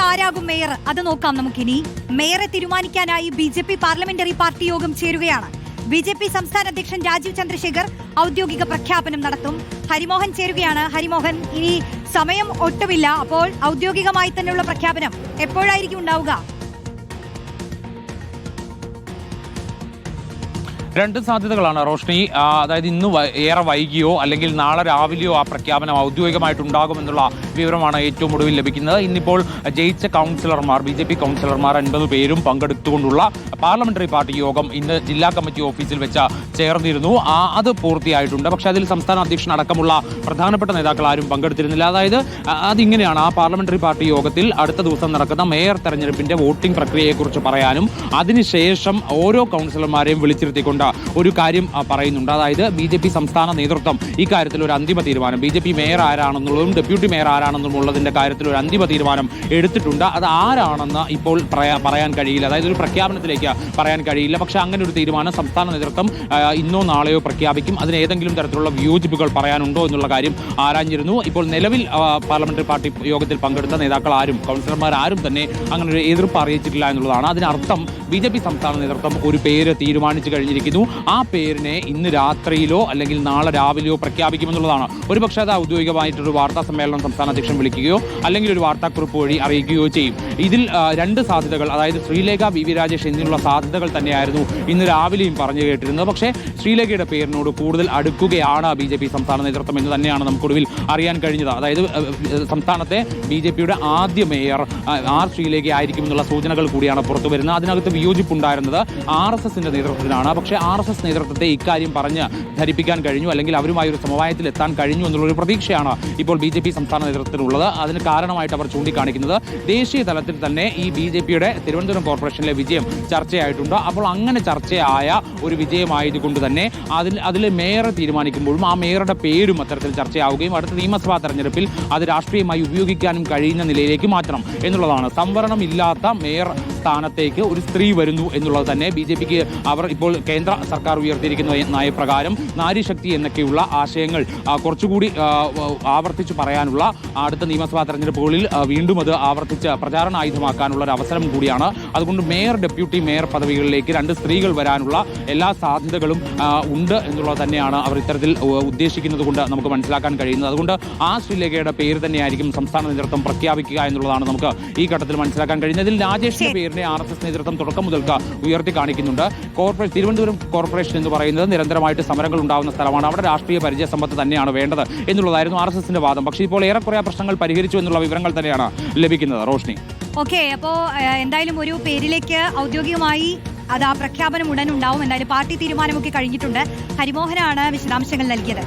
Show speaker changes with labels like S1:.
S1: ആരാകും mayor അത് നോക്കാം നമുക്കിനി. മേയറെ തീരുമാനിക്കാനായി BJP പാർലമെന്ററി പാർട്ടി യോഗം ചേരുകയാണ്. BJP സംസ്ഥാന അധ്യക്ഷൻ രാജീവ് ചന്ദ്രശേഖർ ഔദ്യോഗിക പ്രഖ്യാപനം നടത്തും. ഹരിമോഹൻ ചേരുകയാണ്. ഹരിമോഹൻ, ഇനി സമയം ഒട്ടുമില്ല. അപ്പോൾ ഔദ്യോഗികമായി തന്നെയുള്ള പ്രഖ്യാപനം എപ്പോഴായിരിക്കും ഉണ്ടാവുക?
S2: രണ്ട് സാധ്യതകളാണ് റോഷ്നി. അതായത് ഇന്ന് ഏറെ വൈകിയോ അല്ലെങ്കിൽ നാളെ രാവിലെയോ ആ പ്രഖ്യാപനം ഔദ്യോഗികമായിട്ടുണ്ടാകുമെന്നുള്ള വിവരമാണ് ഏറ്റവും ഒടുവിൽ ലഭിക്കുന്നത്. ഇന്നിപ്പോൾ ജയിച്ച കൗൺസിലർമാർ, BJP കൗൺസിലർമാർ 50 പേരും പങ്കെടുത്തുകൊണ്ടുള്ള പാർലമെന്ററി പാർട്ടി യോഗം ഇന്ന് ജില്ലാ കമ്മിറ്റി ഓഫീസിൽ വെച്ച് ചേർന്നിരുന്നു. അത് പൂർത്തിയായിട്ടുണ്ട്. പക്ഷേ അതിൽ സംസ്ഥാന അധ്യക്ഷൻ അടക്കമുള്ള പ്രധാനപ്പെട്ട നേതാക്കൾ ആരും പങ്കെടുത്തിരുന്നില്ല. അതായത് അതിങ്ങനെയാണ്, ആ പാർലമെന്ററി പാർട്ടി യോഗത്തിൽ അടുത്ത ദിവസം നടക്കുന്ന മേയർ തെരഞ്ഞെടുപ്പിന്റെ വോട്ടിംഗ് പ്രക്രിയയെക്കുറിച്ച് പറയാനും അതിനുശേഷം ഓരോ കൗൺസിലർമാരെയും വിളിച്ചിരുത്തിക്കൊണ്ട് ഒരു കാര്യം പറയുന്നുണ്ട്. അതായത് BJP സംസ്ഥാന നേതൃത്വം ഇക്കാര്യത്തിൽ ഒരു അന്തിമ തീരുമാനം, BJP മേയർ ആരാണെന്നുള്ളതും ഡെപ്യൂട്ടി മേയർ ആരാണെന്നുള്ളതിന്റെ കാര്യത്തിൽ ഒരു അന്തിമ തീരുമാനം എടുത്തിട്ടുണ്ട്. അത് ആരാണെന്ന് ഇപ്പോൾ പറയാൻ കഴിയില്ല. അതായത് ഒരു പ്രഖ്യാപനത്തിലേക്ക് പറയാൻ കഴിയില്ല. പക്ഷേ അങ്ങനെ ഒരു തീരുമാനം സംസ്ഥാന നേതൃത്വം ഇന്നോ നാളെയോ പ്രഖ്യാപിക്കും. അതിന് ഏതെങ്കിലും തരത്തിലുള്ള വിയോജിപ്പുകൾ പറയാനുണ്ടോ എന്നുള്ള കാര്യം ആരാഞ്ഞിരുന്നു. ഇപ്പോൾ നിലവിൽ പാർലമെന്ററി പാർട്ടി യോഗത്തിൽ പങ്കെടുത്ത നേതാക്കൾ ആരും, കൗൺസിലർമാർ ആരും തന്നെ അങ്ങനെ ഒരു എതിർപ്പ് അറിയിച്ചിട്ടില്ല എന്നുള്ളതാണ്. അതിനർത്ഥം BJP സംസ്ഥാന നേതൃത്വം ഒരു പേര് തീരുമാനിച്ചു കഴിഞ്ഞിരിക്കുന്നു. ആ പേരിനെ ഇന്ന് രാത്രിയിലോ അല്ലെങ്കിൽ നാളെ രാവിലെയോ പ്രഖ്യാപിക്കുമെന്നുള്ളതാണ്. ഒരുപക്ഷെ അത് ഔദ്യോഗികമായിട്ടൊരു വാർത്താ സമ്മേളനം സംസ്ഥാന അധ്യക്ഷൻ വിളിക്കുകയോ അല്ലെങ്കിൽ ഒരു വാർത്താക്കുറിപ്പ് വഴി അറിയിക്കുകയോ ചെയ്യും. ഇതിൽ രണ്ട് സാധ്യതകൾ, അതായത് ശ്രീലേഖ, VV രാജേഷ് എന്നിങ്ങനെയുള്ള സാധ്യതകൾ തന്നെയായിരുന്നു ഇന്ന് രാവിലെയും പറഞ്ഞു കേട്ടിരുന്നത്. പക്ഷേ ശ്രീലേഖയുടെ പേരിനോട് കൂടുതൽ അടുക്കുകയാണ് BJP സംസ്ഥാന നേതൃത്വം എന്ന് തന്നെയാണ് നമുക്കൊടുവിൽ അറിയാൻ കഴിഞ്ഞത്. അതായത് സംസ്ഥാനത്തെ BJPയുടെ ആദ്യ മേയർ ശ്രീലേഖ ആയിരിക്കുമെന്നുള്ള സൂചനകൾ കൂടിയാണ് പുറത്തു വരുന്നത്. അതിനകത്ത് വിയോജിപ്പുണ്ടായിരുന്നത് RSSന്റെ നേതൃത്വത്തിലാണ്. പക്ഷേ RSS നേതൃത്വത്തെ ഇക്കാര്യം പറഞ്ഞ് ധരിപ്പിക്കാൻ കഴിഞ്ഞു, അല്ലെങ്കിൽ അവരുമായി ഒരു സമവായത്തിൽ എത്താൻ കഴിഞ്ഞു എന്നുള്ളൊരു പ്രതീക്ഷയാണ് ഇപ്പോൾ BJP സംസ്ഥാന നേതൃത്വത്തിനുള്ളത്. അതിന് കാരണമായിട്ട് അവർ ചൂണ്ടിക്കാണിക്കുന്നത് ദേശീയ തലത്തിൽ തന്നെ ഈ BJPയുടെ തിരുവനന്തപുരം കോർപ്പറേഷനിലെ വിജയം ചർച്ചയായിട്ടുണ്ട്. അപ്പോൾ അങ്ങനെ ചർച്ചയായ ഒരു വിജയമായതുകൊണ്ട് തന്നെ അതിൽ മേയറെ തീരുമാനിക്കുമ്പോഴും ആ മേയറുടെ പേരും അത്തരത്തിൽ ചർച്ചയാവുകയും അടുത്ത നിയമസഭാ തെരഞ്ഞെടുപ്പിൽ അത് രാഷ്ട്രീയമായി ഉപയോഗിക്കാനും കഴിയുന്ന നിലയിലേക്ക് മാറ്റണം എന്നുള്ളതാണ്. സംവരണമില്ലാത്ത മേയർ സ്ഥാനത്തേക്ക് ഒരു സ്ത്രീ വരുന്നു എന്നുള്ളത് തന്നെ BJPക്ക് അവർ ഇപ്പോൾ കേന്ദ്ര സർക്കാർ ഉയർത്തിയിരിക്കുന്ന നയപ്രകാരം നാരീശക്തി എന്നൊക്കെയുള്ള ആശയങ്ങൾ കുറച്ചുകൂടി ആവർത്തിച്ച് പറയാനുള്ള അടുത്ത നിയമസഭാ തെരഞ്ഞെടുപ്പുകളിൽ വീണ്ടും അത് ആവർത്തിച്ച് പ്രചാരണ ആയുധമാക്കാനുള്ള ഒരു അവസരം കൂടിയാണ്. അതുകൊണ്ട് മേയർ, ഡെപ്യൂട്ടി മേയർ പദവികളിലേക്ക് 2 സ്ത്രീകൾ വരാനുള്ള എല്ലാ സാധ്യതകളും ഉണ്ട് എന്നുള്ളത് തന്നെയാണ് അവർ ഇത്തരത്തിൽ ഉദ്ദേശിക്കുന്നത് കൊണ്ട് നമുക്ക് മനസ്സിലാക്കാൻ കഴിയുന്നത്. അതുകൊണ്ട് ശ്രീലേഖയുടെ പേര് തന്നെയായിരിക്കും സംസ്ഥാന നേതൃത്വം പ്രഖ്യാപിക്കുക എന്നുള്ളതാണ് നമുക്ക് ഈ ഘട്ടത്തിൽ മനസ്സിലാക്കാൻ കഴിയുന്നത്. ഇതിൽ രാജേഷിന്റെ പേരിനെ RSS നേതൃത്വം തുടക്കം മുതൽക്ക് ഉയർത്തി കാണിക്കുന്നുണ്ട്. തിരുവനന്തപുരം കോർപ്പറേഷൻ എന്ന് പറയുന്നത് നിരന്തരമായിട്ട് സമരങ്ങൾ ഉണ്ടാകുന്ന സ്ഥലമാണ്. അവിടെ രാഷ്ട്രീയ പരിചയ സമ്പത്ത് തന്നെയാണ് വേണ്ടത് എന്നുള്ളതായിരുന്നു RSSന്റെ വാദം. പക്ഷേ ഇപ്പോൾ ഏറെക്കുറെ പ്രശ്നങ്ങൾ പരിഹരിച്ചു എന്നുള്ള വിവരങ്ങൾ തന്നെയാണ് ലഭിക്കുന്നത്. റോഷ്നി,
S1: ഓക്കെ. അപ്പോൾ എന്തായാലും ഒരു പേരിലേക്ക് ഔദ്യോഗികമായി ആ പ്രഖ്യാപനം ഉടൻ ഉണ്ടാവും. എന്തായാലും പാർട്ടി തീരുമാനമൊക്കെ കഴിഞ്ഞിട്ടുണ്ട്. ഹരിമോഹനാണ് വിശദാംശങ്ങൾ നൽകിയത്.